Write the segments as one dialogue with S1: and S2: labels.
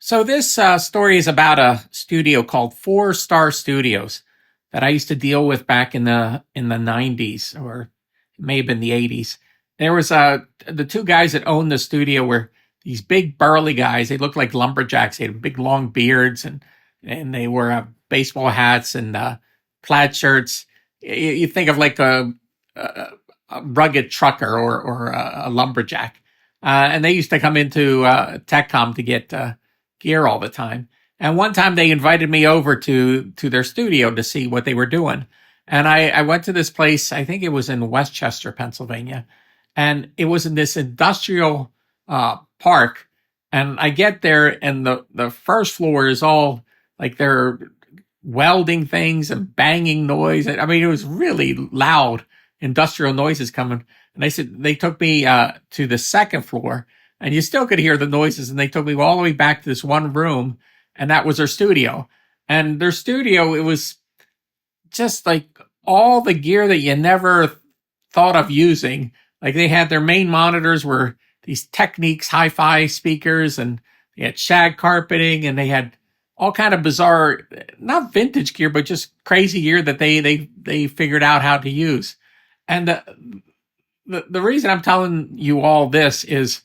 S1: So this story is about a studio called Four Star Studios that I used to deal with back in the 90s, or it may have been the 80s. There was the two guys that owned the studio were these big burly guys. They looked like lumberjacks. They had big long beards and they wore baseball hats and plaid shirts. You think of like a, a rugged trucker or a lumberjack. And they used to come into TechCom to get gear all the time. And one time they invited me over to their studio to see what they were doing. And I went to this place, I think it was in Westchester, Pennsylvania. And it was in this industrial park. And I get there, and the first floor is all like they're welding things and banging noise. I mean, it was really loud industrial noises coming. And they took me to the second floor, and you still could hear the noises. And they took me all the way back to this one room, and that was their studio. And their studio, it was just like all the gear that you never thought of using. Like they had their main monitors were these Technics hi-fi speakers, and they had shag carpeting, and they had all kind of bizarre, not vintage gear, but just crazy gear that they figured out how to use. And the reason I'm telling you all this is,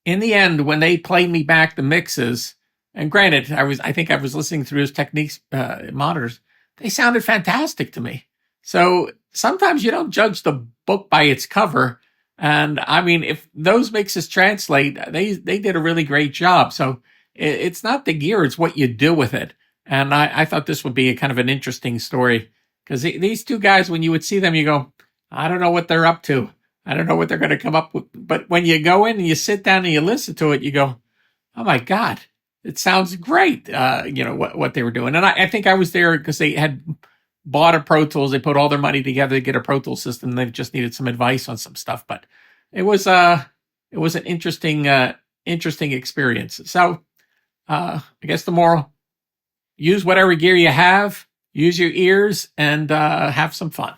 S1: in the end, when they played me back the mixes, and granted, I think I was listening through his Techniques monitors, they sounded fantastic to me. So sometimes you don't judge the book by its cover. And I mean, if those mixes translate, they did a really great job. So it's not the gear, it's what you do with it. And I thought this would be a kind of an interesting story, because these two guys, when you would see them, you go, I don't know what they're up to. I don't know what they're going to come up with. But when you go in and you sit down and you listen to it, you go, oh my God, it sounds great. What they were doing. And I think I was there because they had bought a Pro Tools. They put all their money together to get a Pro Tools system. They just needed some advice on some stuff, but it was an interesting experience. So, I guess the moral, use whatever gear you have, use your ears, and have some fun.